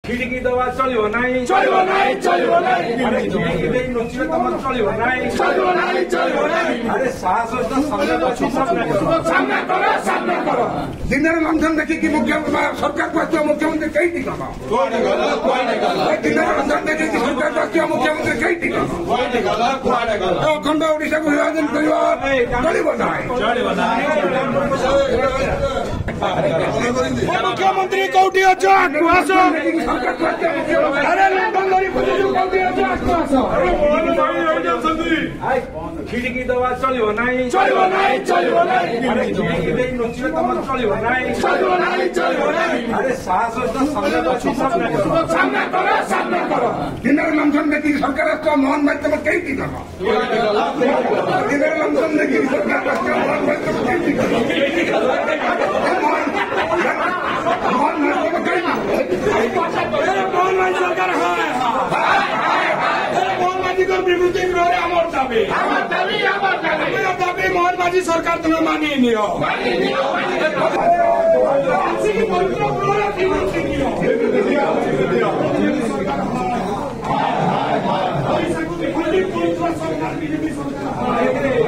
खिड़की दवा चलो नाई खिड़की नुचिले तुम चलो नाई अरे साहस सामना करो दिन लंघन देखिए सरकार को मुख्यमंत्री कई दिन दिन लंघन देखिए सरकार को मुख्यमंत्री कई दिन अखंड ओडिशा को विभाजन मुख्यमंत्री कौटी अरे खिड़की दवा चलो नाई खिड़की नुचिले तुम चलो नाई अरे साहस सामना करो दिन लंघन देखिए सरकार को मोहन भाई तुम कई दिन दिन लंघन देखिए सरकार को मोहन भाई तुम कई दिन मोहन भाई सरकार विभूति दाबी मोहन माझी सरकार तुम्हें मानी नहीं हो सरकार